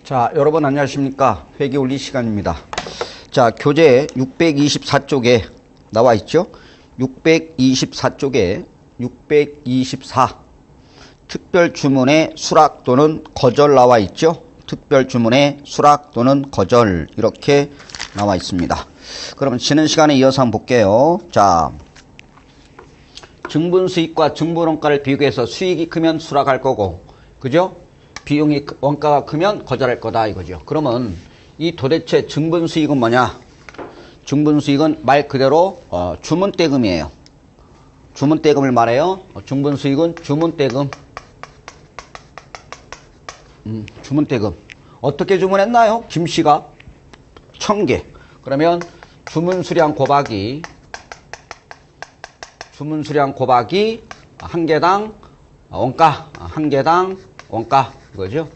자, 여러분 안녕하십니까? 회계 원리 시간입니다. 자, 교재 624쪽에 나와 있죠? 624쪽에 624 특별 주문의 수락 또는 거절 나와 있죠? 특별 주문의 수락 또는 거절 이렇게 나와 있습니다. 그러면 지난 시간에 이어서 한번 볼게요. 자, 증분 수익과 증분 원가를 비교해서 수익이 크면 수락할 거고, 그죠? 비용이 원가가 크면 거절할 거다 이거죠. 그러면 이 도대체 증분 수익은 뭐냐? 증분 수익은 말 그대로 주문대금이에요. 주문대금을 말해요. 증분 수익은 주문대금. 주문대금. 어떻게 주문했나요? 김씨가 1000개. 그러면 주문수량 곱하기 한 개당 원가, 한 개당 원가 이거죠.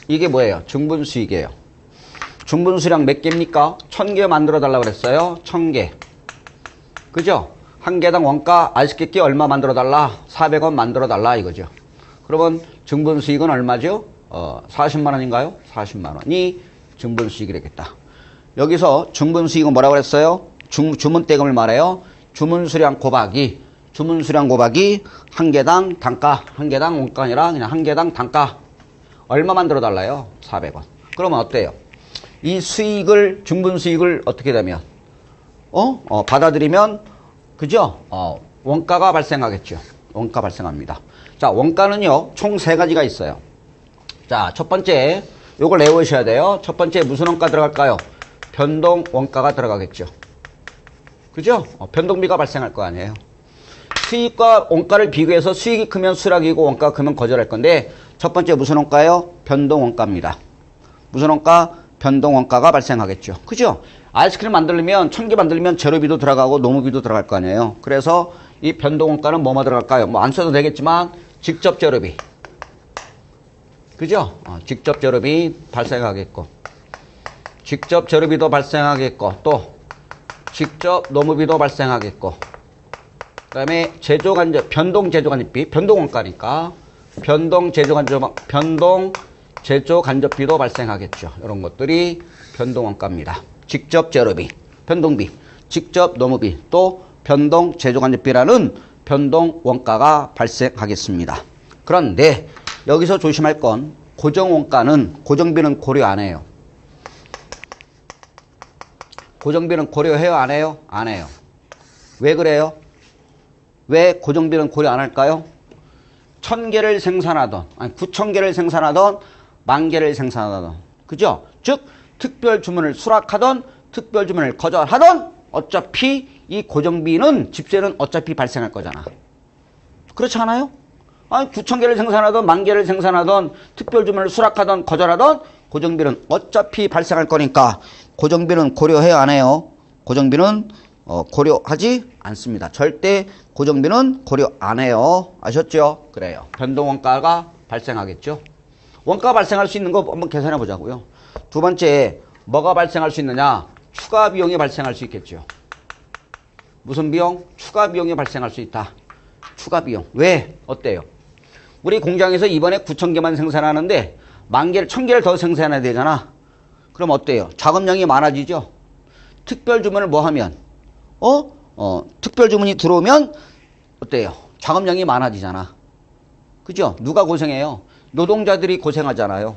이게 뭐예요? 증분 수익이에요. 증분 수량 몇 개입니까? 1000개 만들어 달라고 그랬어요. 1000개. 그죠? 한 개당 원가 아시겠기 얼마 만들어 달라? 400원 만들어 달라 이거죠. 그러면 증분 수익은 얼마죠? 40만 원인가요? 40만 원이 증분 수익이 되겠다. 여기서 증분 수익은 뭐라고 그랬어요? 주문대금을 말해요. 주문수량 곱하기 한 개당 단가, 한 개당 원가 아니라 그냥 한 개당 단가. 얼마 만들어 달라요? 400원. 그러면 어때요? 이 수익을, 증분 수익을 어떻게 되면, 받아들이면, 그죠? 원가가 발생하겠죠. 원가 발생합니다. 자, 원가는요, 총 3가지가 있어요. 자, 첫 번째, 요걸 외우셔야 돼요. 첫 번째, 무슨 원가 들어갈까요? 변동 원가가 들어가겠죠. 그죠? 변동비가 발생할 거 아니에요. 수익과 원가를 비교해서 수익이 크면 수락이고 원가가 크면 거절할 건데 첫 번째 무슨 원가예요? 변동 원가입니다. 무슨 원가? 변동 원가가 발생하겠죠. 그죠? 아이스크림 만들려면 1000개 만들면 재료비도 들어가고 노무비도 들어갈 거 아니에요. 그래서 이 변동 원가는 뭐뭐 들어갈까요? 뭐 안 써도 되겠지만 직접 재료비. 그죠? 직접 재료비 발생하겠고 직접 재료비도 발생하겠고 또 직접 노무비도 발생하겠고 그 다음에 변동 제조간접비, 변동 원가니까 변동 제조 간접비도 발생하겠죠. 이런 것들이 변동 원가입니다. 직접 재료비, 변동비, 직접 노무비, 또 변동 제조 간접비라는 변동 원가가 발생하겠습니다. 그런데 여기서 조심할 건 고정 원가는 고정비는 고려 안 해요. 고정비는 고려해요? 안 해요? 안 해요. 왜 그래요? 왜 고정비는 고려 안 할까요? 1000개를 생산하던, 아니 9000개를 생산하던, 10,000개를 생산하던, 그죠? 즉, 특별 주문을 수락하던, 특별 주문을 거절하던, 어차피 이 고정비는, 집세는 어차피 발생할 거잖아. 그렇지 않아요? 아니 9000개를 생산하던, 10,000개를 생산하던, 특별 주문을 수락하던, 거절하던, 고정비는 어차피 발생할 거니까, 고정비는 고려해야 안 해요. 고정비는 고려하지 않습니다. 절대 고정비는 고려 안 해요. 아셨죠? 그래요. 변동원가가 발생하겠죠. 원가 발생할 수 있는 거 한번 계산해 보자고요. 두 번째, 뭐가 발생할 수 있느냐? 추가 비용이 발생할 수 있겠죠. 무슨 비용? 추가 비용이 발생할 수 있다. 추가 비용. 왜? 어때요? 우리 공장에서 이번에 9000개만 생산하는데 10,000개를, 1000개를 더 생산해야 되잖아. 그럼 어때요? 작업량이 많아지죠? 특별 주문을 뭐 하면? 특별 주문이 들어오면 어때요? 작업량이 많아지잖아. 그죠? 누가 고생해요? 노동자들이 고생하잖아요.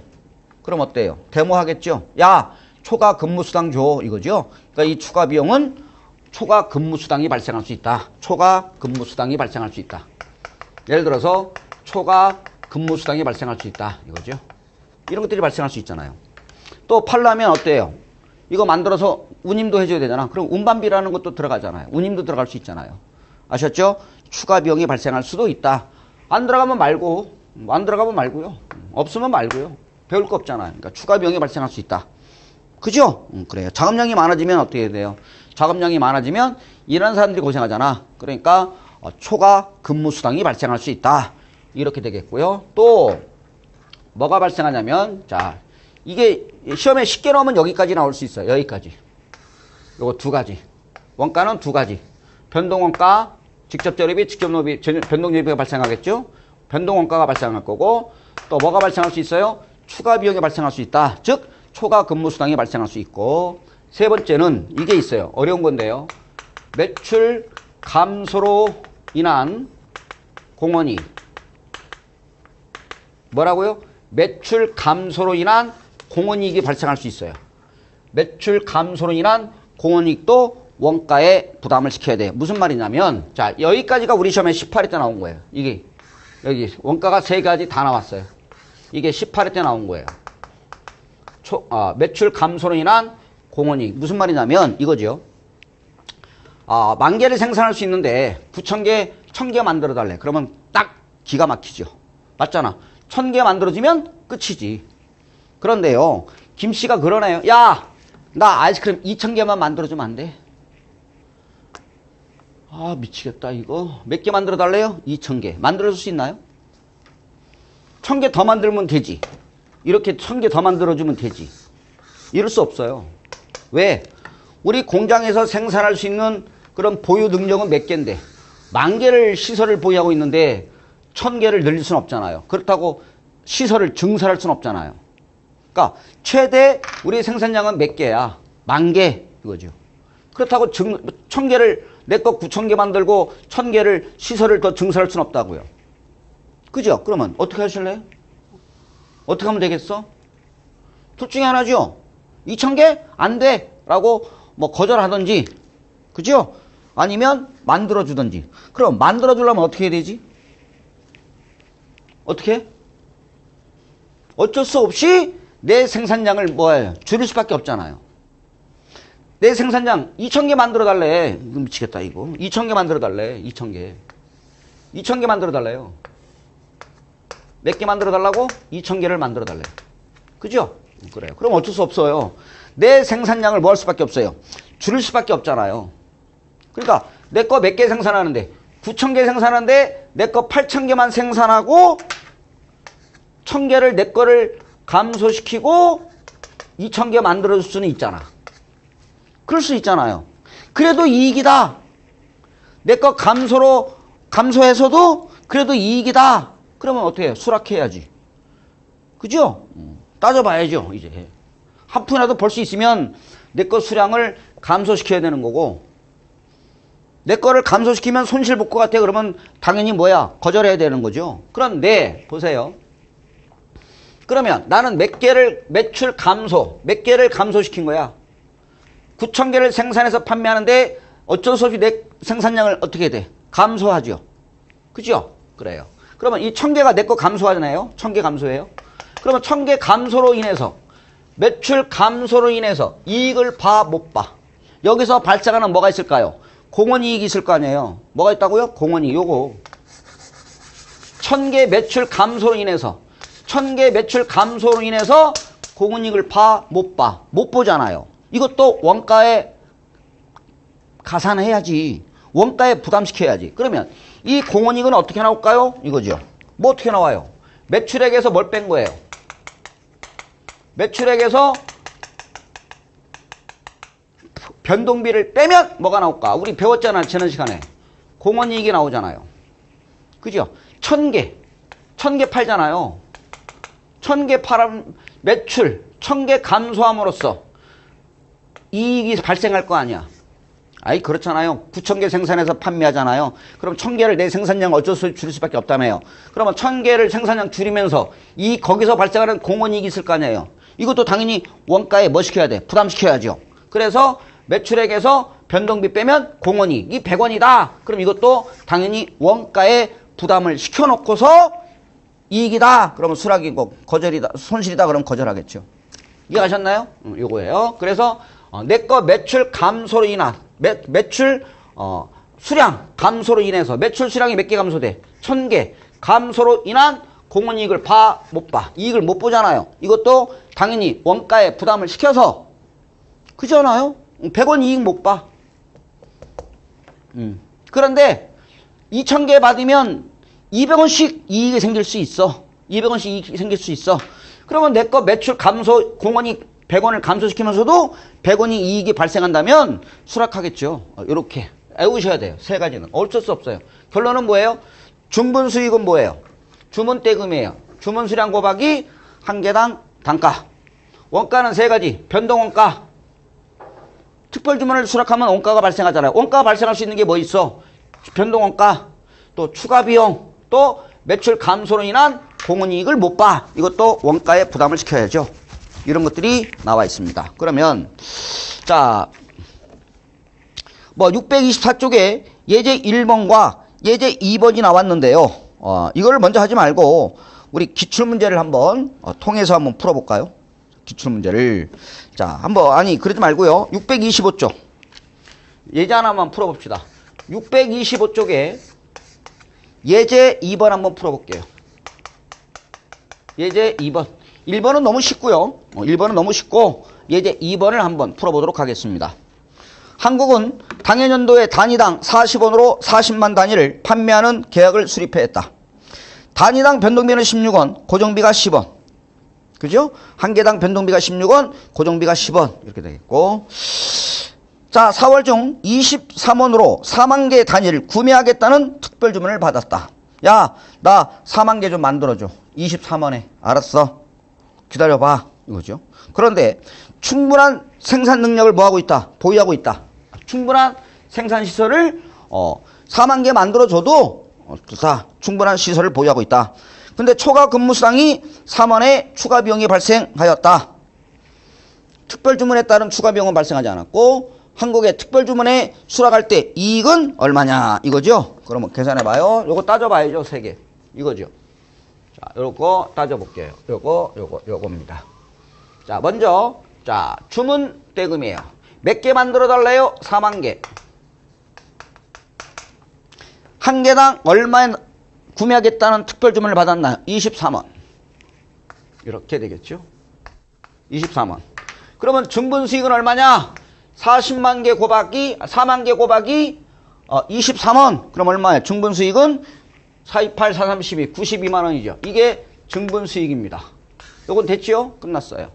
그럼 어때요? 데모하겠죠? 야, 초과 근무수당 줘. 이거죠? 그러니까 이 추가 비용은 초과 근무수당이 발생할 수 있다. 초과 근무수당이 발생할 수 있다. 예를 들어서 초과 근무수당이 발생할 수 있다. 이거죠? 이런 것들이 발생할 수 있잖아요. 또 팔려면 어때요? 이거 만들어서 운임도 해줘야 되잖아. 그럼 운반비라는 것도 들어가잖아요. 운임도 들어갈 수 있잖아요. 아셨죠? 추가 비용이 발생할 수도 있다. 안 들어가면 말고요. 없으면 말고요. 배울 거 없잖아요. 그러니까 추가 비용이 발생할 수 있다. 그죠? 그래요. 작업량이 많아지면 어떻게 돼요? 작업량이 많아지면 일하는 사람들이 고생하잖아. 그러니까 초과 근무수당이 발생할 수 있다. 이렇게 되겠고요. 또 뭐가 발생하냐면 자, 이게 시험에 쉽게 나오면 여기까지 나올 수 있어요. 여기까지. 요거 2가지. 원가는 2가지. 변동원가, 직접 재료비, 직접 노비, 변동재료비가 발생하겠죠? 변동원가가 발생할 거고 또 뭐가 발생할 수 있어요? 추가 비용이 발생할 수 있다. 즉 초과 근무 수당이 발생할 수 있고, 세 번째는 이게 있어요. 어려운 건데요. 매출 감소로 인한 공원이익. 뭐라고요? 매출 감소로 인한 공원이익이 발생할 수 있어요. 매출 감소로 인한 공원이익도 원가에 부담을 시켜야 돼요. 무슨 말이냐면, 자, 여기까지가 우리 시험에 18회 때 나온 거예요. 이게, 여기, 원가가 세 가지 다 나왔어요. 이게 18회 때 나온 거예요. 매출 감소로 인한 공원이익. 무슨 말이냐면, 이거죠. 10,000개를 생산할 수 있는데, 9,000개, 1,000개 만들어 달래. 그러면 딱 기가 막히죠. 맞잖아. 1,000개 만들어지면 끝이지. 그런데요, 김씨가 그러네요. 야, 나 아이스크림 2,000개만 만들어주면 안 돼? 아, 미치겠다, 이거. 몇 개 만들어 달래요? 2,000개. 만들어줄 수 있나요? 1,000개 더 만들면 되지. 이렇게 1,000개 더 만들어주면 되지. 이럴 수 없어요. 왜? 우리 공장에서 생산할 수 있는 그런 보유 능력은 몇 개인데, 10,000개를 시설을 보유하고 있는데 1,000개를 늘릴 수는 없잖아요. 그렇다고 시설을 증설할 수는 없잖아요. 그러니까 최대 우리 생산량은 몇 개야? 10,000개 이거죠. 그렇다고 1,000개를 내 거 9,000개 만들고 1,000개를 시설을 더 증설할 수는 없다고요. 그죠? 그러면 어떻게 하실래요? 어떻게 하면 되겠어? 둘 중에 하나죠. 2,000개? 안 돼! 라고 뭐 거절하든지, 그죠? 아니면 만들어주든지. 그럼 만들어주려면 어떻게 해야 되지? 어떻게? 어쩔 수 없이 내 생산량을 뭐예요? 줄일 수밖에 없잖아요. 내 생산량 2,000개 만들어 달래. 이거 미치겠다 이거. 2,000개 만들어 달래. 2,000개. 2,000개 만들어 달래요. 몇 개 만들어 달라고? 2,000개를 만들어 달래. 그죠? 그래요. 그럼 어쩔 수 없어요. 내 생산량을 뭐 할 수밖에 없어요? 줄일 수밖에 없잖아요. 그러니까 내 거 몇 개 생산하는데 9,000개 생산하는데 내 거 8,000개만 생산하고 1,000개를 내 거를 감소시키고 2,000개 만들어줄 수는 있잖아. 그럴 수 있잖아요. 그래도 이익이다. 내 거 감소해서도 그래도 이익이다. 그러면 어떻게 해요? 수락해야지. 그죠? 따져봐야죠. 이제 한 푼이라도 벌 수 있으면 내 거 수량을 감소시켜야 되는 거고, 내 거를 감소시키면 손실 볼 것 같아. 그러면 당연히 뭐야? 거절해야 되는 거죠. 그런데 보세요. 그러면 나는 몇 개를 매출 감소, 몇 개를 감소시킨 거야. 9,000개를 생산해서 판매하는데 어쩔 수 없이 내 생산량을 어떻게 돼? 감소하죠. 그죠? 그래요. 그러면 이 1,000개가 내 거 감소하잖아요. 1,000개 감소해요. 그러면 1,000개 감소로 인해서, 매출 감소로 인해서 이익을 봐, 못 봐? 여기서 발생하는 뭐가 있을까요? 공원이익이 있을 거 아니에요. 뭐가 있다고요? 공원이익. 요거 1,000개 매출 감소로 인해서, 1,000개 매출 감소로 인해서 공원이익을 봐, 못 봐? 못 보잖아요. 이것도 원가에 가산해야지. 원가에 부담시켜야지. 그러면 이 공원이익은 어떻게 나올까요? 이거죠. 뭐 어떻게 나와요? 매출액에서 뭘 뺀 거예요? 매출액에서 변동비를 빼면 뭐가 나올까? 우리 배웠잖아, 지난 시간에. 공원이익이 나오잖아요. 그죠? 1,000개 팔잖아요. 1,000개 팔은 매출 1,000개 감소함으로써 이익이 발생할 거 아니야. 아이, 그렇잖아요. 9,000개 생산해서 판매하잖아요. 그럼 1,000개를 내 생산량 어쩔 수 없이 줄일 수밖에 없다며요. 그러면 1,000개를 생산량 줄이면서 거기서 발생하는 공원이익이 있을 거 아니에요. 이것도 당연히 원가에 뭐 시켜야 돼? 부담시켜야죠. 그래서 매출액에서 변동비 빼면 공원이익이 100원이다. 그럼 이것도 당연히 원가에 부담을 시켜놓고서 이익이다. 그러면 수락이고, 거절이다, 손실이다. 그러면 거절하겠죠. 이해하셨나요? 요거예요. 그래서 내 거 매출 감소로 인한 매출 수량 감소로 인해서 매출 수량이 몇 개 감소돼? 1,000개 감소로 인한 공원이익을 봐, 못 봐? 이익을 못 보잖아요. 이것도 당연히 원가에 부담을 시켜서, 그잖아요. 100원 이익 못 봐. 그런데 2,000개 받으면 200원씩 이익이 생길 수 있어. 200원씩 이익이 생길 수 있어. 그러면 내 거 매출 감소, 공원이익 100원을 감소시키면서도 100원이 이익이 발생한다면 수락하겠죠. 이렇게 외우셔야 돼요. 세 가지는. 어쩔 수 없어요. 결론은 뭐예요? 중분 수익은 뭐예요? 주문대금이에요. 주문 수량 곱하기 한 개당 단가. 원가는 세 가지. 변동원가. 특별주문을 수락하면 원가가 발생하잖아요. 원가가 발생할 수 있는 게 뭐 있어? 변동원가, 또 추가비용, 또 매출 감소로 인한 공헌이익을 못 봐. 이것도 원가에 부담을 시켜야죠. 이런 것들이 나와 있습니다. 그러면 자, 뭐 624쪽에 예제 1번과 예제 2번이 나왔는데요. 이걸 먼저 하지 말고 우리 기출문제를 한번 통해서 한번 풀어볼까요? 기출문제를. 자, 한번, 아니, 그러지 말고요. 625쪽. 예제 하나만 풀어봅시다. 625쪽에 예제 2번 한번 풀어볼게요. 예제 2번. 1번은 너무 쉽고요. 1번은 너무 쉽고, 예제 2번을 한번 풀어보도록 하겠습니다. 한국은 당해년도에 단위당 40원으로 40만 단위를 판매하는 계약을 수립했다. 단위당 변동비는 16원, 고정비가 10원. 그죠? 한 개당 변동비가 16원, 고정비가 10원. 이렇게 되겠고. 자, 4월 중 23원으로 4만 개 단위를 구매하겠다는 특별 주문을 받았다. 야, 나 4만 개 좀 만들어줘. 23원에. 알았어. 기다려봐. 이거죠. 그런데 충분한 생산 능력을 뭐하고 있다? 보유하고 있다. 충분한 생산 시설을 4만 개 만들어줘도 충분한 시설을 보유하고 있다. 근데 초과 근무 수당이 3원의 추가 비용이 발생하였다. 특별 주문에 따른 추가 비용은 발생하지 않았고 한국의 특별 주문에 수락할 때 이익은 얼마냐 이거죠. 그러면 계산해 봐요. 요거 따져 봐야죠. 3개. 이거죠. 자, 요거 따져 볼게요. 요거입니다. 자, 먼저 자, 주문 대금이에요. 몇 개 만들어 달래요? 4만 개. 한 개당 얼마에 구매하겠다는 특별 주문을 받았나요? 23원. 이렇게 되겠죠. 23원. 그러면 중분 수익은 얼마냐? 40만 개 곱하기 4만 개 곱하기 23원. 그럼 얼마예요? 중분 수익은 428, 432, 92만 원이죠. 이게 중분 수익입니다. 요건 됐죠? 끝났어요.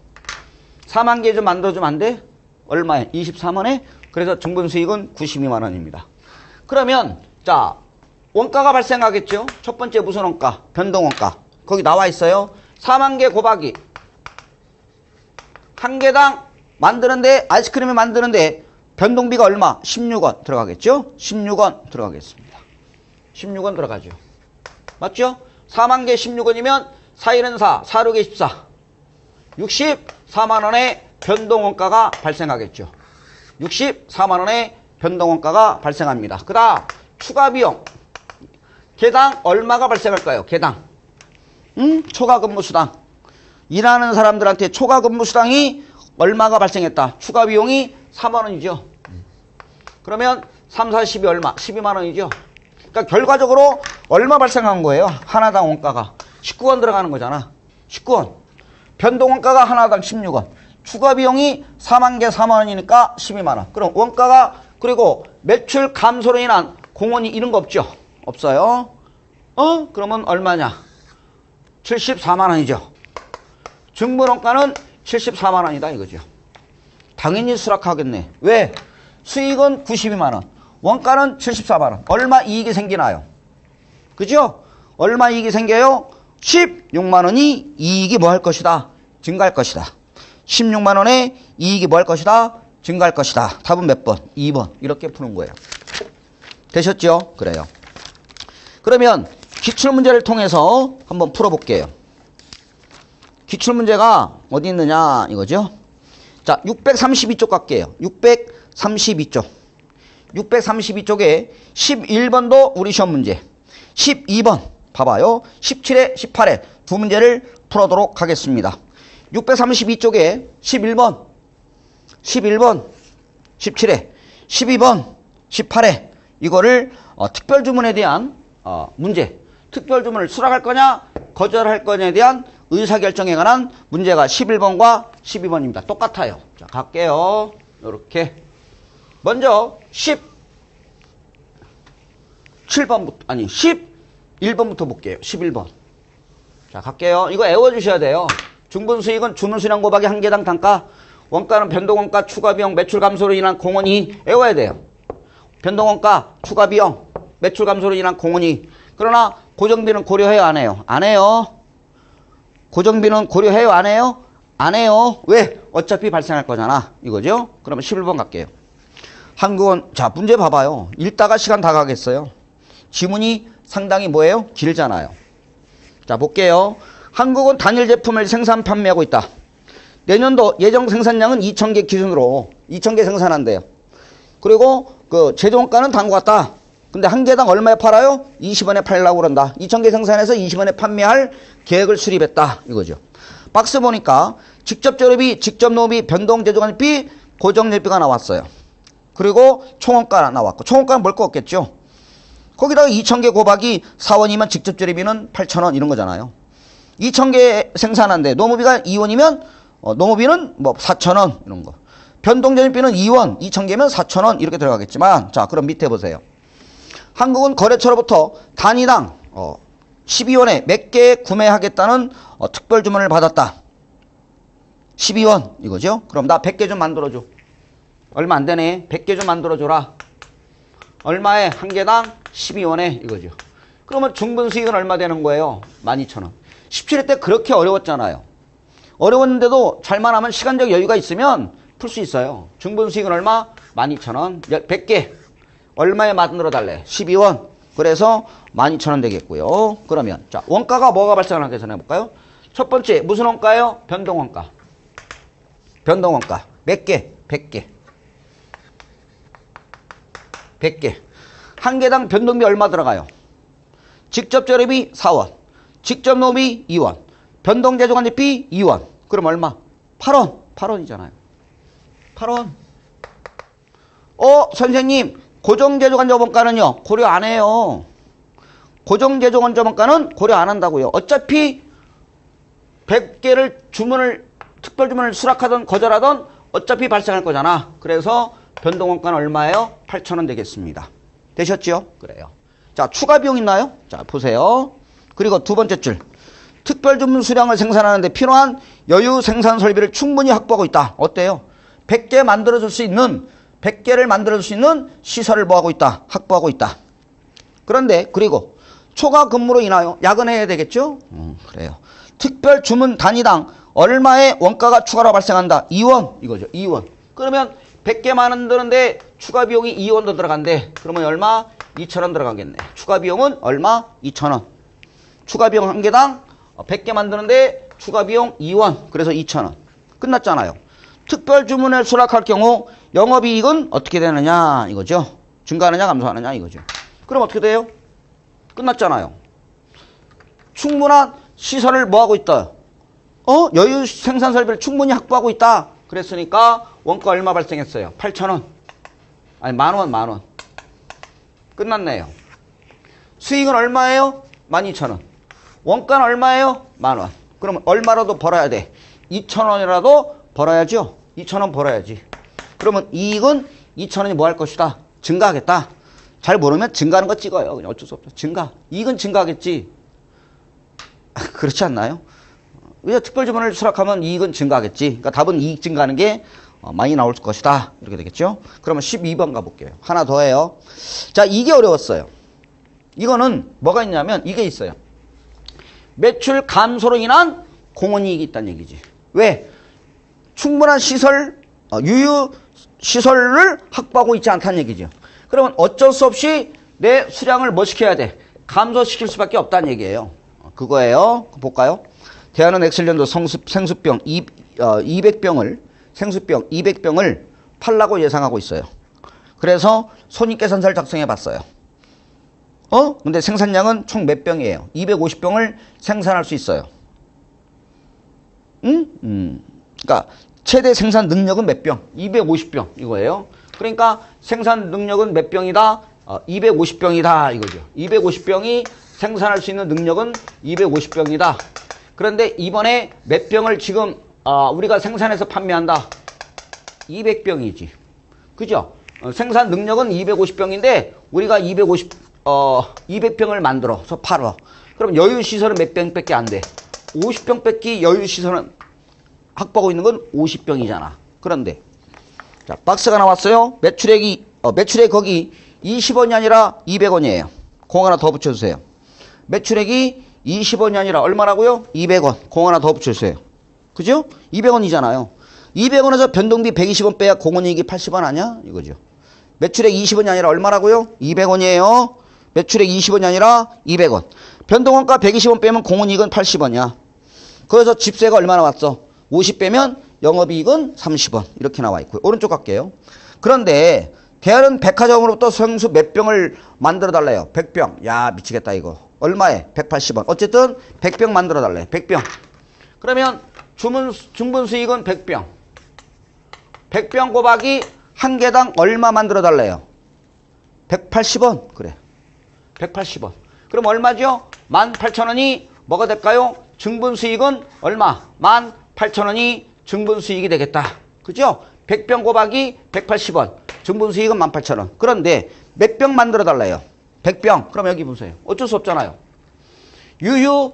4만 개 좀 만들어주면 안 돼? 얼마에? 23원에? 그래서 중분 수익은 92만 원입니다. 그러면 자, 원가가 발생하겠죠? 첫 번째 무슨 원가? 변동원가. 거기 나와 있어요. 4만 개 곱하기 한 개당 만드는데 아이스크림을 만드는데 변동비가 얼마? 16원 들어가겠죠? 16원 들어가겠습니다. 16원 들어가죠. 맞죠? 4만 개 16원이면 4일은 4, 4, 6에 14. 64만 원의 변동원가가 발생하겠죠. 64만 원의 변동원가가 발생합니다. 그 다음 추가 비용. 개당 얼마가 발생할까요? 개당. 초과 근무 수당. 일하는 사람들한테 초과 근무 수당이 얼마가 발생했다? 추가 비용이 3만 원이죠. 그러면 3, 4, 12 얼마? 12만 원이죠. 그러니까 결과적으로 얼마 발생한 거예요? 하나당 원가가 19원 들어가는 거잖아. 19원. 변동 원가가 하나당 16원. 추가 비용이 4만 개 4만 원이니까 12만 원. 그럼 원가가 그리고 매출 감소로 인한 공헌이 이런 거 없죠? 없어요. 그러면 얼마냐? 74만 원이죠. 중분 원가는 74만 원이다 이거죠. 당연히 수락하겠네. 왜? 수익은 92만 원. 원가는 74만 원. 얼마 이익이 생기나요? 그죠? 얼마 이익이 생겨요? 16만 원이 이익이 뭐 할 것이다? 증가할 것이다. 16만 원의 이익이 뭐 할 것이다? 증가할 것이다. 답은 몇 번? 2번. 이렇게 푸는 거예요. 되셨죠? 그래요. 그러면 기출문제를 통해서 한번 풀어볼게요. 기출문제가 어디 있느냐 이거죠. 자, 632쪽 갈게요. 632쪽. 632쪽에 11번도 우리 시험 문제. 12번 봐봐요. 17회, 18회 두 문제를 풀어도록 하겠습니다. 632쪽에 11번, 17회, 12번, 18회 이거를 특별주문에 대한 문제. 특별주문을 수락할 거냐 거절할 거냐에 대한 의사결정에 관한 문제가 11번과 12번입니다. 똑같아요. 자, 갈게요. 이렇게 먼저 11번부터 볼게요. 11번. 자, 갈게요. 이거 외워주셔야 돼요. 중분수익은 주문수량 곱하기 한 개당 단가, 원가는 변동원가, 추가비용, 매출 감소로 인한 공헌이 외워야 돼요. 변동원가, 추가비용, 매출 감소로 인한 공헌이. 그러나 고정비는 고려해요 안 해요? 안 해요. 고정비는 고려해요? 안 해요? 안 해요. 왜? 어차피 발생할 거잖아. 이거죠? 그러면 11번 갈게요. 한국은, 자, 문제 봐봐요. 읽다가 시간 다 가겠어요. 지문이 상당히 뭐예요? 길잖아요. 자, 볼게요. 한국은 단일 제품을 생산, 판매하고 있다. 내년도 예정 생산량은 2,000개 기준으로 2,000개 생산한대요. 그리고 그 제조원가는 단 것 같다. 근데 한 개당 얼마에 팔아요? 20원에 팔려고 그런다. 2,000개 생산해서 20원에 판매할 계획을 수립했다. 이거죠. 박스 보니까 직접 재료비, 직접 노비, 변동 제조관비, 고정 제비가 나왔어요. 그리고 총원가 나왔고, 총원가는 뭘 거 없겠죠. 거기다가 2,000개 곱하기 4원이면 직접 재료비는 8,000원 이런 거잖아요. 2,000개 생산한데 노무비가 2원이면 노무비는 뭐 4,000원 이런 거. 변동 제조비는 2원, 2,000개면 4,000원 이렇게 들어가겠지만, 자, 그럼 밑에 보세요. 한국은 거래처로부터 단위당 12원에 몇 개 구매하겠다는 특별 주문을 받았다. 12원 이거죠. 그럼 나 100개 좀 만들어줘. 얼마 안 되네. 100개 좀 만들어줘라. 얼마에? 한 개당 12원에 이거죠. 그러면 중분 수익은 얼마 되는 거예요? 12,000원. 17회 때 그렇게 어려웠잖아요. 어려웠는데도 잘만 하면 시간적 여유가 있으면 풀 수 있어요. 중분 수익은 얼마? 12,000원. 100개. 얼마에 만들어 달래? 12원. 그래서 12,000원 되겠고요. 그러면 자, 원가가 뭐가 발생하나 계산해 볼까요? 첫 번째 무슨 원가예요? 변동원가. 변동원가. 몇 개? 100개. 100개. 한 개당 변동비 얼마 들어가요? 직접 재료비 4원. 직접 노비 2원. 변동 제조관리비 2원. 그럼 얼마? 8원. 8원이잖아요. 8원. 선생님, 고정제조간접원가는요, 고려 안 해요. 고정제조간접원가는 고려 안 한다고요. 어차피 100개를 특별 주문을 수락하든 거절하든 어차피 발생할 거잖아. 그래서 변동원가는 얼마예요? 8,000원 되겠습니다. 되셨죠? 그래요. 자, 추가 비용 있나요? 자, 보세요. 그리고 두 번째 줄. 특별 주문 수량을 생산하는데 필요한 여유 생산 설비를 충분히 확보하고 있다. 어때요? 100개 만들어줄 수 있는 100개를 만들어줄 수 있는 시설을 뭐하고 있다? 확보하고 있다. 그런데 그리고 초과 근무로 인하여 야근해야 되겠죠? 그래요. 특별 주문 단위당 얼마의 원가가 추가로 발생한다? 2원 이거죠. 2원. 그러면 100개 만드는데 추가 비용이 2원 더 들어간대. 그러면 얼마? 2,000원 들어가겠네. 추가 비용은 얼마? 2,000원. 추가 비용 한 개당 100개 만드는데 추가 비용 2원. 그래서 2,000원. 끝났잖아요. 특별 주문을 수락할 경우 영업이익은 어떻게 되느냐 이거죠. 증가하느냐 감소하느냐 이거죠. 그럼 어떻게 돼요? 끝났잖아요. 충분한 시설을 뭐하고 있다? 여유 생산 설비를 충분히 확보하고 있다. 그랬으니까 원가 얼마 발생했어요? 8,000원. 아니 만원. 끝났네요. 수익은 얼마예요? 12,000원. 원가는 얼마예요? 만원. 그럼 얼마라도 벌어야 돼? 2,000원이라도 벌어야죠. 2,000원 벌어야지. 그러면 이익은 2,000원이 뭐 할 것이다? 증가하겠다. 잘 모르면 증가하는 거 찍어요. 그냥 어쩔 수 없어. 증가. 이익은 증가하겠지. 그렇지 않나요? 왜 특별 주문을 수락하면 이익은 증가하겠지. 그러니까 답은 이익 증가하는 게 많이 나올 것이다. 이렇게 되겠죠. 그러면 12번 가볼게요. 하나 더 해요. 자, 이게 어려웠어요. 이거는 뭐가 있냐면 이게 있어요. 매출 감소로 인한 공헌이익이 있다는 얘기지. 왜? 충분한 시설, 유유 시설을 확보하고 있지 않다는 얘기죠. 그러면 어쩔 수 없이 내 수량을 뭐 시켜야 돼? 감소시킬 수밖에 없다는 얘기예요. 그거예요. 볼까요? 대한은 엑셀년도 생수병 200병을 생수병 200병을 팔라고 예상하고 있어요. 그래서 손익계산서를 작성해 봤어요. 근데 생산량은 총 몇 병이에요? 250병을 생산할 수 있어요. 그러니까 최대 생산 능력은 몇 병? 250병 이거예요. 그러니까 생산 능력은 몇 병이다? 250병이다 이거죠. 250병이 생산할 수 있는 능력은 250병이다. 그런데 이번에 몇 병을 지금 우리가 생산해서 판매한다? 200병이지. 그죠? 생산 능력은 250병인데 우리가 200병을 만들어서 팔아. 그럼 여유시설은 몇 병밖에 안 돼? 50병 뺏기 여유시설은 확보하고 있는 건 50병이잖아. 그런데 자, 박스가 나왔어요. 매출액이 거기 20원이 아니라 200원이에요. 공 하나 더 붙여주세요. 매출액이 20원이 아니라 얼마라고요? 200원. 공 하나 더 붙여주세요. 그죠? 200원이잖아요. 200원에서 변동비 120원 빼야 공원이익이 80원 아니야? 이거죠. 매출액 20원이 아니라 얼마라고요? 200원이에요. 매출액 20원이 아니라 200원. 변동원가 120원 빼면 공원이익은 80원이야. 그래서 집세가 얼마나 왔어? 50 빼면 영업이익은 30원. 이렇게 나와 있고요. 오른쪽 갈게요. 그런데 대한은 백화점으로부터 생수 몇 병을 만들어 달래요. 100병. 야, 미치겠다 이거. 얼마에? 180원. 어쨌든 100병 만들어 달래. 100병. 그러면 중분 수익은 100병. 100병 곱하기 한 개당 얼마 만들어 달래요? 180원. 그래. 180원. 그럼 얼마죠? 18,000원이 뭐가 될까요? 중분 수익은 얼마? 18,000원이 중분 수익이 되겠다. 그죠? 100병 곱하기 180원. 중분 수익은 18,000원. 그런데 몇 병 만들어 달래요? 100병. 그럼 여기 보세요. 어쩔 수 없잖아요. 유휴,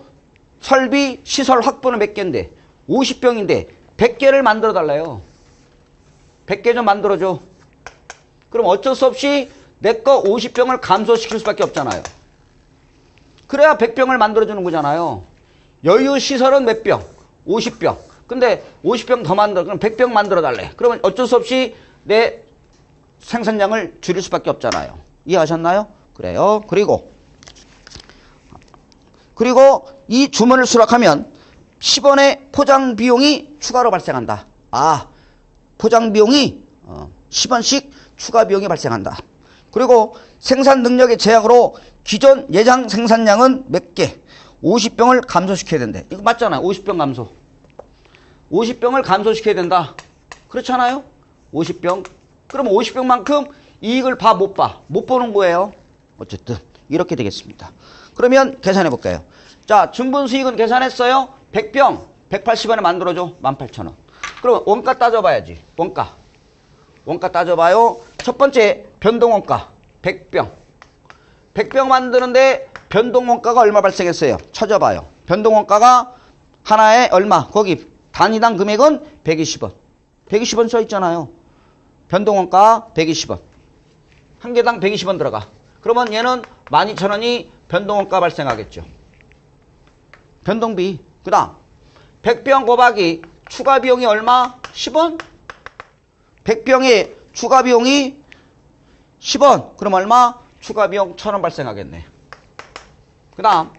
설비, 시설, 확보는 몇 개인데? 50병인데 100개를 만들어 달래요. 100개 좀 만들어줘. 그럼 어쩔 수 없이 내 거 50병을 감소시킬 수밖에 없잖아요. 그래야 100병을 만들어주는 거잖아요. 여유 시설은 몇 병? 50병. 근데 50병 더 만들어. 그럼 100병 만들어 달래. 그러면 어쩔 수 없이 내 생산량을 줄일 수밖에 없잖아요. 이해하셨나요? 그래요. 그리고 이 주문을 수락하면 10원의 포장 비용이 추가로 발생한다. 아, 포장 비용이 10원씩 추가 비용이 발생한다. 그리고 생산 능력의 제약으로 기존 예상 생산량은 몇 개? 50병을 감소시켜야 된대. 이거 맞잖아요. 50병 감소. 50병을 감소시켜야 된다. 그렇잖아요. 50병. 그러면 50병만큼 이익을 못 봐. 못 보는 거예요. 어쨌든 이렇게 되겠습니다. 그러면 계산해 볼까요? 자, 중분 수익은 계산했어요. 100병 180원에 만들어줘. 18,000원. 그럼 원가 따져봐야지. 원가 따져봐요. 첫 번째 변동원가 100병. 100병 만드는데 변동원가가 얼마 발생했어요? 찾아봐요. 변동원가가 하나에 얼마? 거기 단위당 금액은 120원. 120원 써 있잖아요. 변동원가 120원. 한 개당 120원 들어가. 그러면 얘는 12,000원이 변동원가 발생하겠죠. 변동비. 그 다음 100병 곱하기 추가 비용이 얼마? 10원? 100병의 추가 비용이 10원. 그럼 얼마? 추가 비용 1,000원 발생하겠네. 그 다음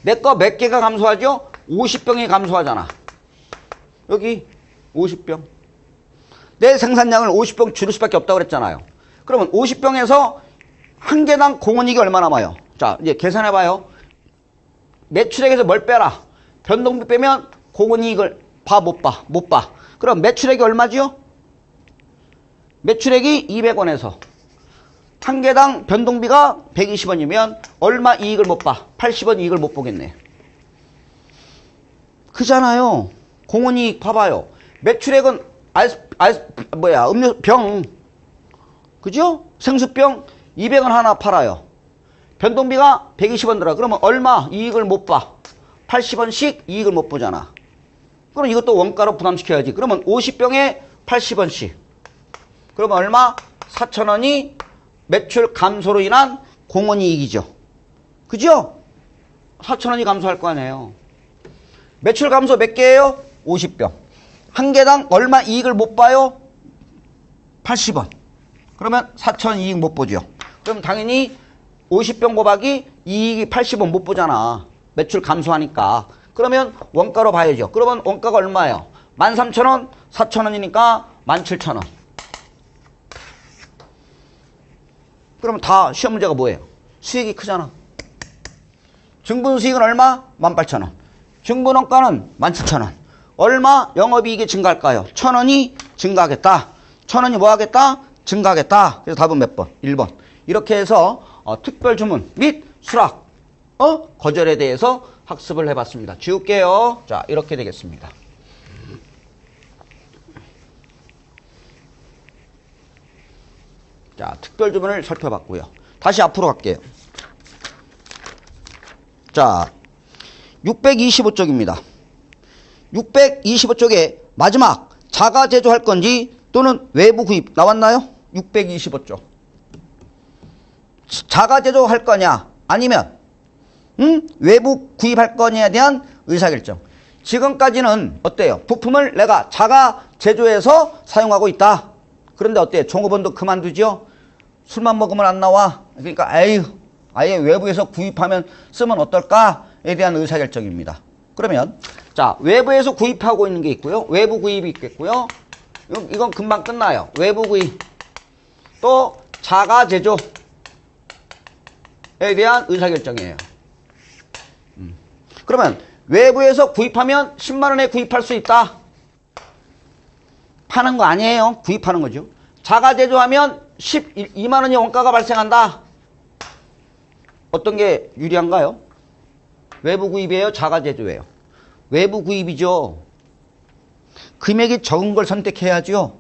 내 거 몇 개가 감소하죠? 50병이 감소하잖아. 여기 50병. 내 생산량을 50병 줄일 수밖에 없다고 그랬잖아요. 그러면 50병에서 한 개당 공원이익이 얼마 남아요? 자, 이제 계산해봐요. 매출액에서 뭘 빼라? 변동비 빼면 공원이익을 못 봐. 그럼 매출액이 얼마지요? 매출액이 200원에서 한 개당 변동비가 120원이면 얼마 이익을 못 봐? 80원 이익을 못 보겠네. 그잖아요. 공원이익 봐봐요. 매출액은 음료 병, 그죠? 생수병 200원 하나 팔아요. 변동비가 120원 들어. 그러면 얼마 이익을 못 봐? 80원씩 이익을 못 보잖아. 그럼 이것도 원가로 부담시켜야지. 그러면 50병에 80원씩. 그러면 얼마? 4,000원이 매출 감소로 인한 공원이익이죠. 그죠? 4,000원이 감소할 거 아니에요. 매출 감소 몇 개예요? 50병. 한 개당 얼마 이익을 못 봐요? 80원. 그러면 4,000원 이익 못 보죠. 그럼 당연히 50병 곱하기 이익이 80원 못 보잖아. 매출 감소하니까. 그러면 원가로 봐야죠. 그러면 원가가 얼마예요? 13,000원, 4,000원이니까 17,000원. 그러면 다 시험 문제가 뭐예요? 수익이 크잖아. 중분 수익은 얼마? 18,000원. 중분 원가는 17,000원. 얼마 영업이익이 증가할까요? 1,000원이 증가하겠다. 1,000원이 뭐 하겠다? 증가하겠다. 그래서 답은 몇 번? 1번. 이렇게 해서 특별 주문 및 수락 거절에 대해서 학습을 해봤습니다. 지울게요. 자, 이렇게 되겠습니다. 자, 특별 주문을 살펴봤고요. 다시 앞으로 갈게요. 자, 625쪽입니다. 625쪽에 마지막 자가 제조할 건지 또는 외부 구입 나왔나요? 625쪽. 자가 제조할 거냐 아니면 외부 구입할 거냐에 대한 의사결정. 지금까지는 어때요? 부품을 내가 자가 제조해서 사용하고 있다. 그런데 어때요? 종업원도 그만두죠? 술만 먹으면 안 나와. 그러니까 아예 외부에서 구입하면 쓰면 어떨까에 대한 의사결정입니다. 그러면 자, 외부에서 구입하고 있는 게 있고요. 외부 구입이 있겠고요. 이건 금방 끝나요. 외부 구입. 또 자가 제조에 대한 의사결정이에요. 그러면 외부에서 구입하면 10만 원에 구입할 수 있다. 파는 거 아니에요. 구입하는 거죠. 자가 제조하면 12만 원의 원가가 발생한다. 어떤 게 유리한가요? 외부 구입이에요? 자가 제조예요? 외부 구입이죠. 금액이 적은 걸 선택해야죠.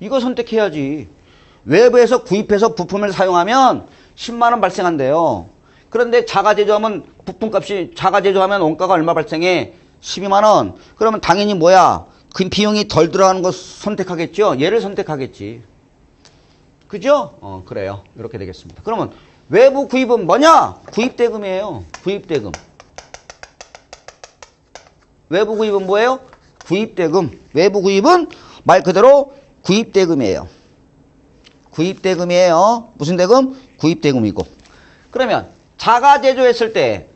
이거 선택해야지. 외부에서 구입해서 부품을 사용하면 10만 원 발생한대요. 그런데 자가 제조하면 부품값이 자가 제조하면 원가가 얼마 발생해? 12만 원. 그러면 당연히 뭐야? 그 비용이 덜 들어가는 거 선택하겠죠? 얘를 선택하겠지. 그죠? 그래요. 이렇게 되겠습니다. 그러면 외부 구입은 뭐냐? 구입대금이에요. 구입대금. 외부 구입은 뭐예요? 구입대금. 외부 구입은 말 그대로 구입대금이에요. 구입대금이에요. 무슨 대금? 구입대금이고. 그러면 자가 제조했을 때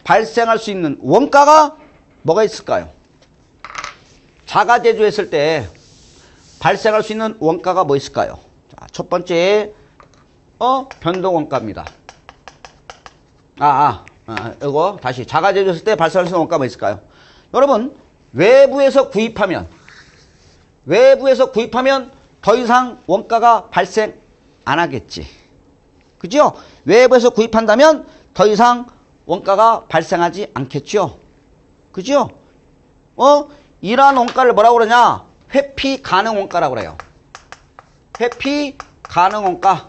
발생할 수 있는 원가가 뭐가 있을까요? 자가 제조했을 때 발생할 수 있는 원가가 뭐 있을까요? 자, 첫 번째 변동원가입니다. 이거 다시 자가 제조했을 때 발생할 수 있는 원가가 뭐 있을까요? 여러분, 외부에서 구입하면 더 이상 원가가 발생 안 하겠지. 그죠? 외부에서 구입한다면 더 이상 원가가 발생하지 않겠죠. 그죠? 이러한 원가를 뭐라고 그러냐? 회피 가능 원가라고 그래요. 회피 가능 원가.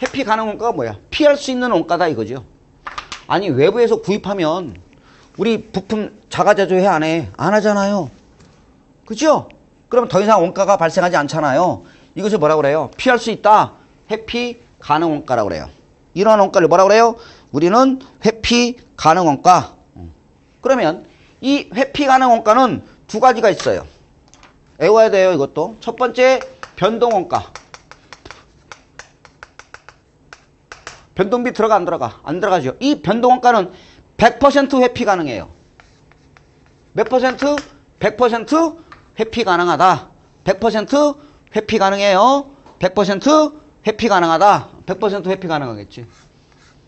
회피 가능 원가가 뭐야? 피할 수 있는 원가다 이거죠. 아니, 외부에서 구입하면 우리 부품 자가 제조해 안 해? 안 하잖아요. 그죠? 그럼 더 이상 원가가 발생하지 않잖아요. 이것을 뭐라고 그래요? 피할 수 있다. 회피 가능 원가라고 그래요. 이러한 원가를 뭐라고 그래요? 우리는 회피 가능 원가. 그러면 이 회피 가능 원가는 두 가지가 있어요. 외워야 돼요, 이것도. 첫 번째, 변동 원가. 변동비 들어가 안 들어가? 안 들어가죠. 이 변동 원가는 100% 회피 가능해요. 몇 퍼센트? 100% 회피 가능하다. 100% 회피 가능해요. 100% 회피 가능하다. 100% 회피 가능하겠지.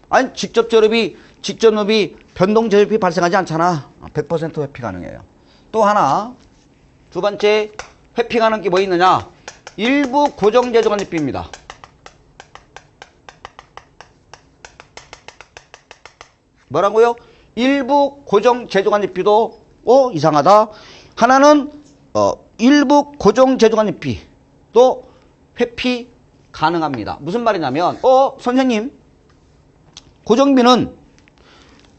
아니, 직접 납입, 변동 재료비 발생하지 않잖아. 100% 회피 가능해요. 또 하나, 두 번째 회피 가능 게 뭐 있느냐? 일부 고정 제조관리비입니다. 뭐라고요? 일부 고정 제조관리비도 이상하다. 하나는 일부 고정 제조관리비도 회피 가능합니다. 무슨 말이냐면 선생님, 고정비는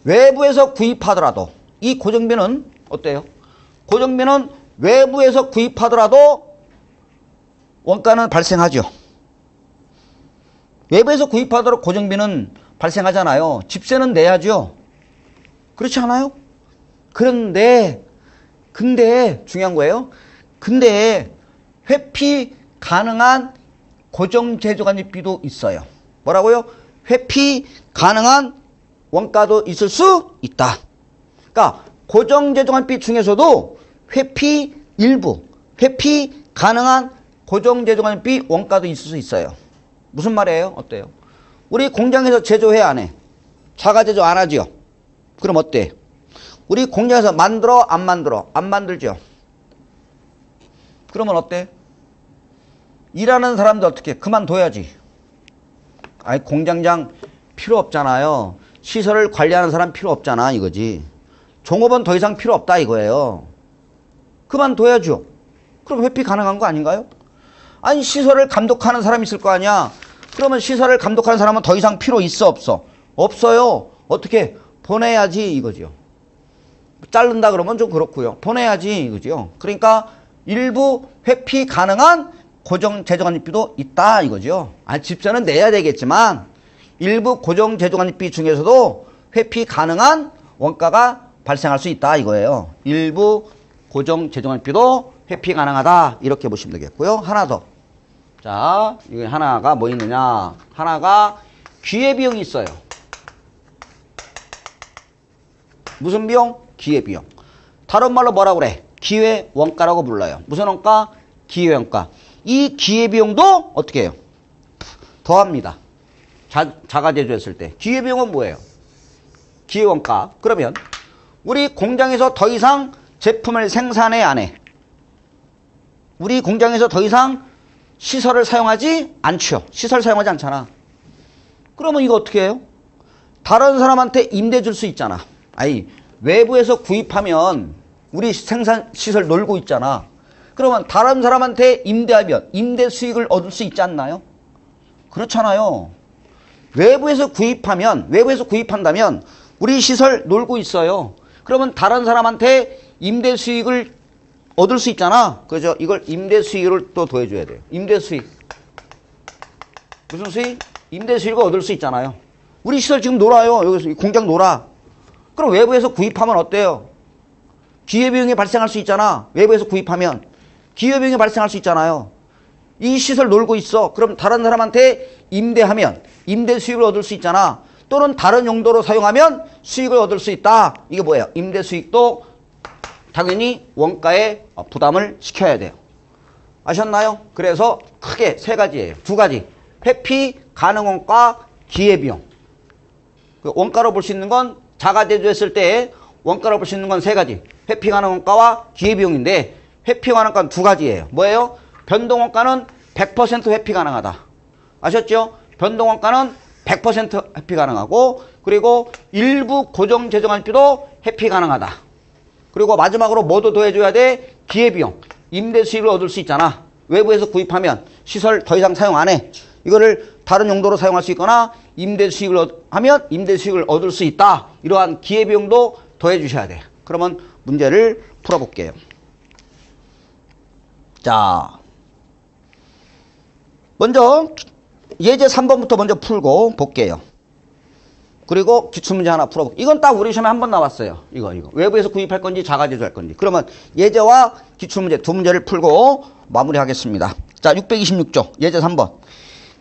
외부에서 구입하더라도 이 고정비는 어때요? 고정비는 외부에서 구입하더라도 원가는 발생하죠. 외부에서 구입하더라도 고정비는 발생하잖아요. 집세는 내야죠. 그렇지 않아요? 근데 중요한 거예요. 근데 회피 가능한 고정 제조관리비도 있어요. 뭐라고요? 회피 가능한 원가도 있을 수 있다. 그러니까 고정 제조관리비 중에서도 회피 가능한 고정 제조관리비 원가도 있을 수 있어요. 무슨 말이에요? 어때요? 우리 공장에서 제조해 안 해? 자가 제조 안 하죠? 그럼 어때? 우리 공장에서 만들어 안 만들어? 안 만들죠? 그러면 어때? 일하는 사람들 어떻게? 그만둬야지. 아니, 공장장 필요 없잖아요. 시설을 관리하는 사람 필요 없잖아 이거지. 종업원 더 이상 필요 없다 이거예요. 그만둬야죠. 그럼 회피 가능한 거 아닌가요? 아니, 시설을 감독하는 사람이 있을 거 아니야. 그러면 시설을 감독하는 사람은 더 이상 필요 있어 없어? 없어요. 어떻게? 보내야지 이거죠. 자른다 그러면 좀 그렇고요. 보내야지 이거죠. 그러니까 일부 회피 가능한 고정 제조관리비도 있다 이거죠. 집세는 내야 되겠지만 일부 고정 제조관비 중에서도 회피 가능한 원가가 발생할 수 있다 이거예요. 일부 고정 제조관비도 회피 가능하다 이렇게 보시면 되겠고요. 하나 더. 자, 이게 하나가 뭐 있느냐? 하나가 기회비용이 있어요. 무슨 비용? 기회비용. 다른 말로 뭐라고 그래? 기회원가라고 불러요. 무슨 원가? 기회원가. 이 기회비용도 어떻게 해요? 더합니다. 자가제조했을 때. 기회비용은 뭐예요? 기회원가. 그러면 우리 공장에서 더 이상 제품을 생산해 안 해? 우리 공장에서 더 이상 시설을 사용하지 않죠. 시설 사용하지 않잖아. 그러면 이거 어떻게 해요? 다른 사람한테 임대 줄 수 있잖아. 아니, 외부에서 구입하면 우리 생산 시설 놀고 있잖아. 그러면 다른 사람한테 임대하면 임대 수익을 얻을 수 있지 않나요? 그렇잖아요. 외부에서 구입한다면 우리 시설 놀고 있어요. 그러면 다른 사람한테 임대 수익을 얻을 수 있잖아. 그죠? 이걸 임대 수익을 또 더해줘야 돼요. 임대 수익. 무슨 수익? 임대 수익을 얻을 수 있잖아요. 우리 시설 지금 놀아요. 여기서 공장 놀아. 그럼 외부에서 구입하면 어때요? 기회비용이 발생할 수 있잖아. 외부에서 구입하면. 기회비용이 발생할 수 있잖아요. 이 시설 놀고 있어. 그럼 다른 사람한테 임대하면 임대 수익을 얻을 수 있잖아. 또는 다른 용도로 사용하면 수익을 얻을 수 있다. 이게 뭐예요? 임대 수익도 당연히 원가에 부담을 시켜야 돼요. 아셨나요? 그래서 크게 세 가지예요. 두 가지. 회피 가능 원가, 기회비용. 그 원가로 볼 수 있는 건 자가제조했을 때 원가로 볼 수 있는 건 세 가지. 회피 가능 원가와 기회비용인데 회피 가능 원가는 두 가지예요. 뭐예요? 변동 원가는 100% 회피 가능하다. 아셨죠? 변동 원가는 100% 회피 가능하고 그리고 일부 고정 제조관비도 회피 가능하다. 그리고 마지막으로 뭐도 더해줘야 돼? 기회비용. 임대 수익을 얻을 수 있잖아. 외부에서 구입하면 시설 더 이상 사용 안 해. 이거를 다른 용도로 사용할 수 있거나 임대 수익을 하면 임대 수익을 얻을 수 있다. 이러한 기회비용도 더해주셔야 돼. 그러면 문제를 풀어볼게요. 자, 먼저 예제 3번부터 먼저 풀고 볼게요. 그리고 기출문제 하나 풀어볼게요. 이건 딱 우리 시험에 한 번 나왔어요. 이거. 외부에서 구입할 건지 자가제조할 건지. 그러면 예제와 기출문제 두 문제를 풀고 마무리하겠습니다. 자, 626조 예제 3번.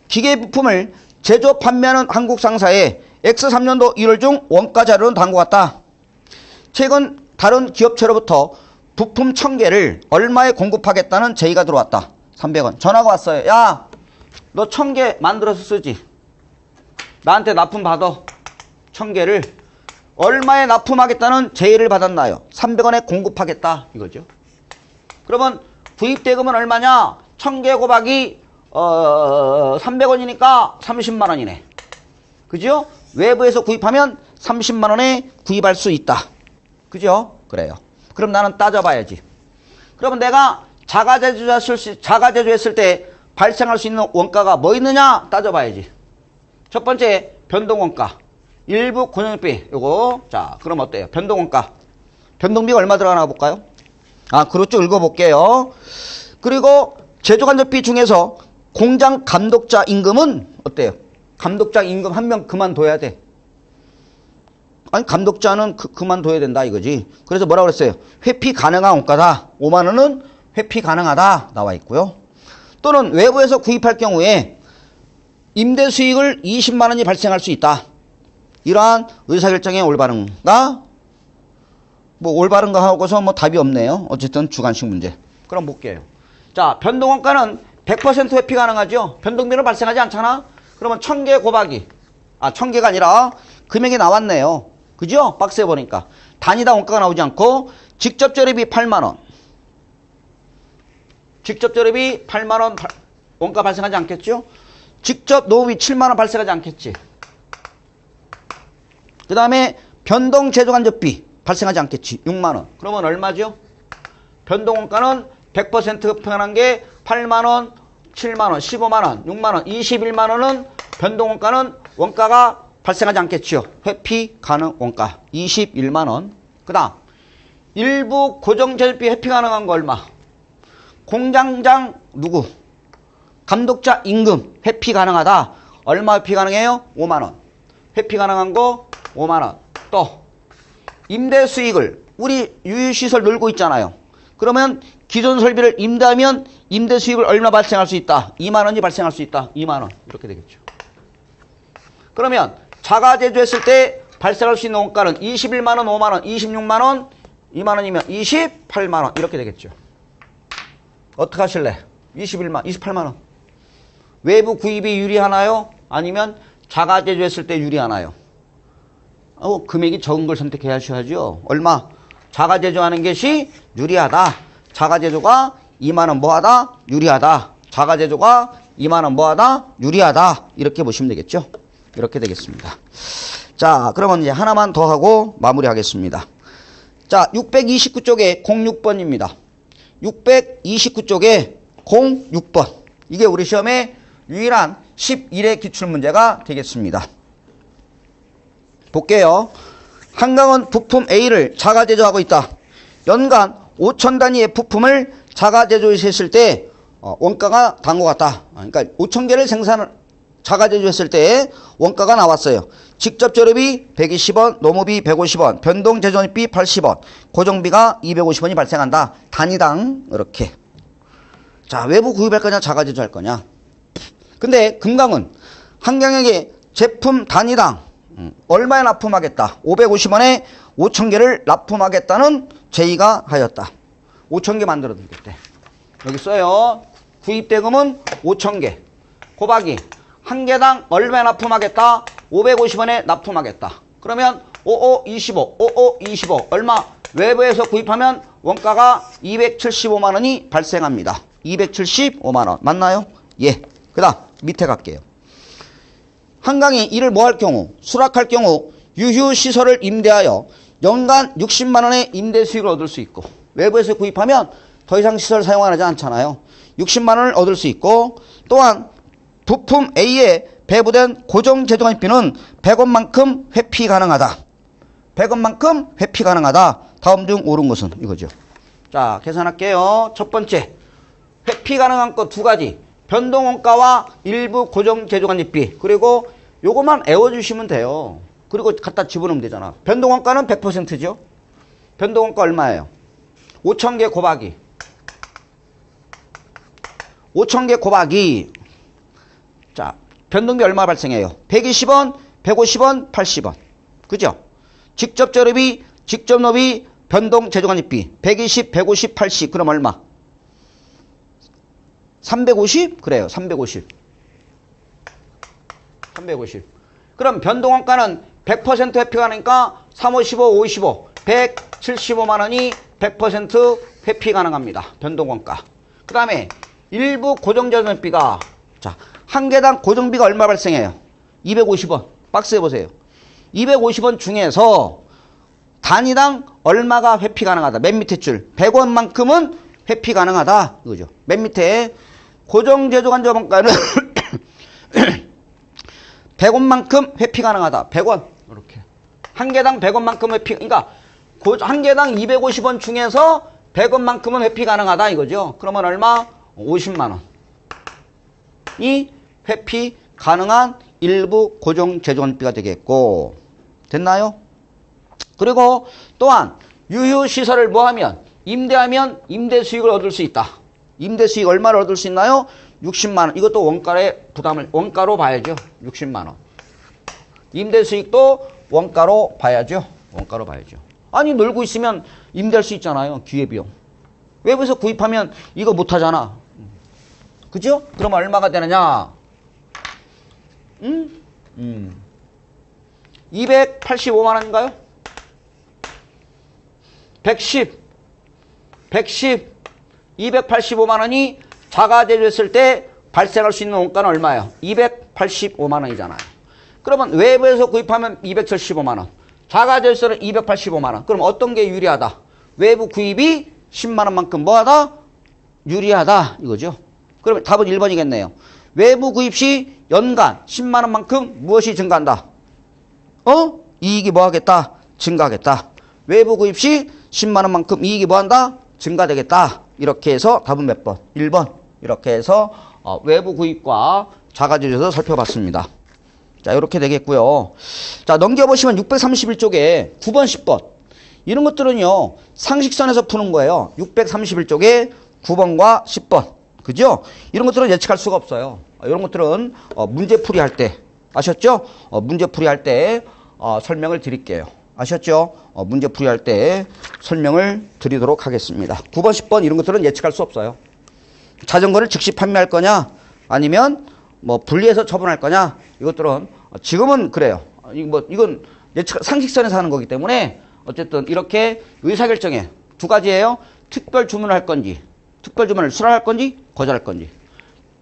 기계부품을 제조 판매하는 한국 상사의 X3년도 1월 중 원가 자료는 다음과 같다. 최근 다른 기업체로부터 부품 1000개를 얼마에 공급하겠다는 제의가 들어왔다. 300원. 전화가 왔어요. 야, 너 1000개 만들어서 쓰지. 나한테 납품 받아. 1000개를 얼마에 납품하겠다는 제의를 받았나요? 300원에 공급하겠다 이거죠. 그러면 구입 대금은 얼마냐? 1000개 곱하기 300원이니까 30만 원이네. 그죠? 외부에서 구입하면 30만 원에 구입할 수 있다. 그죠? 그래요. 그럼 나는 따져봐야지. 그러면 내가 자가제조했을 때 발생할 수 있는 원가가 뭐 있느냐? 따져봐야지. 첫 번째 변동원가. 일부 고정비 요거. 자, 그럼 어때요? 변동원가. 변동비가 얼마 들어가나 볼까요? 아, 그렇죠. 읽어볼게요. 그리고 제조간접비 중에서 공장 감독자 임금은 어때요? 감독자 임금 한 명 그만둬야 돼. 아니, 감독자는 그만둬야 된다 이거지. 그래서 뭐라고 그랬어요? 회피 가능한 원가다. 5만 원은 회피 가능하다 나와 있고요. 또는 외부에서 구입할 경우에 임대 수익을 20만 원이 발생할 수 있다. 이러한 의사결정의 올바른가? 뭐 올바른가 하고서 뭐 답이 없네요. 어쨌든 주관식 문제. 그럼 볼게요. 자, 변동원가는 100% 회피 가능하죠. 변동비는 발생하지 않잖아. 그러면 1000개 곱하기 1000개가 아니라 금액이 나왔네요. 그죠? 박스에 보니까 단위당 원가가 나오지 않고 직접 조립이 8만 원. 직접 조립이 8만 원 원가 발생하지 않겠죠? 직접 노후비 7만 원 발생하지 않겠지. 그 다음에 변동 제조간접비 발생하지 않겠지. 6만 원. 그러면 얼마죠? 변동원가는 100% 흡행한 게 8만 원, 7만 원, 15만 원, 6만 원, 21만 원은 변동원가는 원가가 발생하지 않겠죠. 회피 가능 원가 21만 원. 그 다음 일부 고정제조비 회피 가능한 거 얼마? 공장장 누구? 감독자 임금 회피 가능하다. 얼마 회피 가능해요? 5만 원. 회피 가능한 거 5만 원. 또 임대 수익을 우리 유휴시설 놀고 있잖아요. 그러면 기존 설비를 임대하면 임대 수익을 얼마 발생할 수 있다? 2만 원이 발생할 수 있다. 2만 원. 이렇게 되겠죠. 그러면 자가 제조했을 때 발생할 수 있는 원가는 21만 원, 5만 원, 26만 원, 2만 원이면 28만 원. 이렇게 되겠죠. 어떻게 하실래? 28만 원. 외부 구입이 유리하나요? 아니면 자가 제조했을 때 유리하나요? 금액이 적은 걸 선택해야죠. 얼마? 자가 제조하는 것이 유리하다. 자가 제조가 2만 원 뭐하다? 유리하다. 자가 제조가 2만 원 뭐하다? 유리하다. 이렇게 보시면 되겠죠. 이렇게 되겠습니다. 자, 그러면 이제 하나만 더 하고 마무리하겠습니다. 자, 629쪽에 06번입니다. 629쪽에 06번. 이게 우리 시험의 유일한 11회 기출문제가 되겠습니다. 볼게요. 한강은 부품 A를 자가 제조하고 있다. 연간 5천 단위의 부품을 자가 제조했을 때 원가가 단 것 같다. 그러니까 5천 개를 자가 제조했을 때 원가가 나왔어요. 직접 재료비 120원, 노무비 150원, 변동 제조비 80원, 고정비가 250원이 발생한다. 단위당 이렇게. 자, 외부 구입할 거냐, 자가 제조할 거냐. 근데 금강은 한강에게 제품 단위당 얼마에 납품하겠다. 550원에 5천 개를 납품하겠다는 제의가 하였다. 5천 개 만들어 드리겠대. 여기 써요. 구입 대금은 5천 개. 곱하기 한 개당 얼마에 납품하겠다? 550원에 납품하겠다. 그러면 55, 25 얼마? 외부에서 구입하면 원가가 275만 원이 발생합니다. 275만 원 맞나요? 예. 그 다음 밑에 갈게요. 한강이 이를 뭐 할 경우? 수락할 경우 유휴시설을 임대하여 연간 60만 원의 임대 수익을 얻을 수 있고, 외부에서 구입하면 더 이상 시설 사용하지 않잖아요. 60만 원을 얻을 수 있고, 또한 부품 A에 배부된 고정 제조관비는 100원만큼 회피 가능하다. 100원만큼 회피 가능하다. 다음 중 옳은 것은 이거죠. 자, 계산할게요. 첫 번째, 회피 가능한 거 두 가지. 변동원가와 일부 고정 제조관리비. 그리고 요것만 외워주시면 돼요. 그리고 갖다 집어넣으면 되잖아. 변동원가는 100%죠. 변동원가 얼마예요? 5,000개 곱하기 5,000개 곱하기, 자, 변동비 얼마 발생해요? 120원, 150원, 80원. 그죠? 직접 재료비, 직접 노비, 변동 제조관리비. 120, 150, 80. 그럼 얼마? 350? 그래요. 350. 350. 그럼 변동원가는 100% 회피 가능하니까 355, 55. 175만 원이 100% 회피 가능합니다. 변동원가. 그 다음에 일부 고정제조비가, 자, 한 개당 고정비가 얼마 발생해요? 250원. 박스에 보세요. 250원 중에서 단위당 얼마가 회피 가능하다. 맨 밑에 줄 100원만큼은 회피 가능하다. 이거죠. 맨 밑에 고정제조관자원가는 100원만큼 회피 가능하다. 100원. 이렇게. 한 개당 100원만큼 회피, 그러니까 한 개당 250원 중에서 100원만큼은 회피 가능하다. 이거죠. 그러면 얼마? 50만 원이 회피 가능한 일부 고정 제조관비가 되겠고, 됐나요? 그리고 또한 유휴시설을 뭐하면? 임대하면 임대 수익을 얻을 수 있다. 임대 수익 얼마를 얻을 수 있나요? 60만 원. 이것도 원가의 부담을 원가로 봐야죠. 60만 원. 임대 수익도 원가로 봐야죠. 원가로 봐야죠. 아니, 놀고 있으면 임대할 수 있잖아요. 기회비용. 외부에서 구입하면 이거 못하잖아. 그죠? 그럼 얼마가 되느냐? 285만 원인가요? 110, 285만 원이 자가 제조했을 때 발생할 수 있는 원가는 얼마예요? 285만 원이잖아요. 그러면 외부에서 구입하면 275만 원. 자가 제조는 285만 원. 그럼 어떤 게 유리하다? 외부 구입이 10만 원만큼 뭐하다? 유리하다. 이거죠. 그러면 답은 1번이겠네요. 외부 구입 시 연간 10만 원만큼 무엇이 증가한다? 이익이 뭐하겠다? 증가하겠다. 외부 구입 시 10만 원만큼 이익이 뭐한다? 증가되겠다. 이렇게 해서 답은 몇 번? 1번. 이렇게 해서 외부 구입과 자가 제조에서 살펴봤습니다. 자, 이렇게 되겠고요. 자, 넘겨보시면 631쪽에 9번, 10번. 이런 것들은요, 상식선에서 푸는 거예요. 631쪽에 9번과 10번. 그죠? 이런 것들은 예측할 수가 없어요. 이런 것들은 문제풀이 할 때, 아셨죠? 문제풀이 할 때 설명을 드릴게요. 아셨죠? 문제풀이 할 때 설명을 드리도록 하겠습니다. 9번, 10번 이런 것들은 예측할 수 없어요. 자전거를 즉시 판매할 거냐? 아니면 뭐 분리해서 처분할 거냐? 이것들은 지금은 그래요. 이건 예측, 상식선에서 하는 거기 때문에 어쨌든 이렇게 의사결정에 두 가지예요. 특별 주문을 할 건지, 특별 주문을 수락할 건지, 거절할 건지.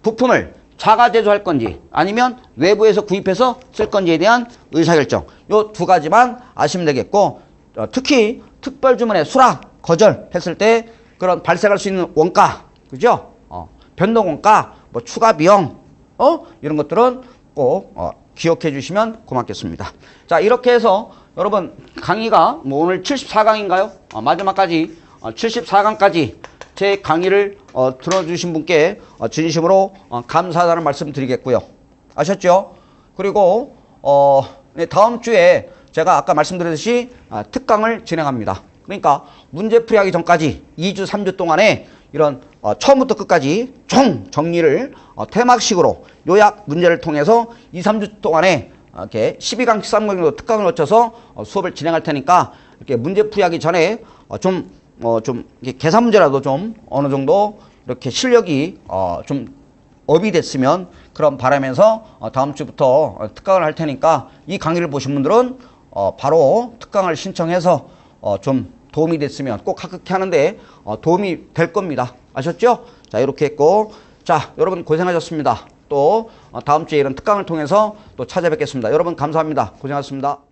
부품을 자가 제조할 건지, 아니면 외부에서 구입해서 쓸 건지에 대한 의사결정. 요 두 가지만 아시면 되겠고, 특히 특별 주문의 수락, 거절 했을 때 그런 발생할 수 있는 원가, 그죠? 변동 원가, 뭐 추가 비용, 이런 것들은 꼭 기억해 주시면 고맙겠습니다. 자, 이렇게 해서 여러분 강의가 뭐 오늘 74강인가요? 마지막까지 74강까지 제 강의를 들어주신 분께 진심으로 감사하다는 말씀 드리겠고요. 아셨죠? 그리고 네, 다음 주에 제가 아까 말씀드렸듯이 특강을 진행합니다. 그러니까 문제풀이하기 전까지 2주, 3주 동안에 이런 처음부터 끝까지 총 정리를 테마식으로 요약 문제를 통해서 2, 3주 동안에 이렇게 12강, 13강 정도 특강을 거쳐서 수업을 진행할 테니까 이렇게 문제풀이하기 전에 좀 이렇게 계산 문제라도 좀 어느 정도 이렇게 실력이 좀 업이 됐으면 그런 바라면서 다음 주부터 특강을 할 테니까 이 강의를 보신 분들은 바로 특강을 신청해서 좀 도움이 됐으면 꼭 합격해 하는데 도움이 될 겁니다. 아셨죠? 자, 이렇게 했고, 자, 여러분 고생하셨습니다. 또 다음 주에 이런 특강을 통해서 또 찾아뵙겠습니다. 여러분 감사합니다. 고생하셨습니다.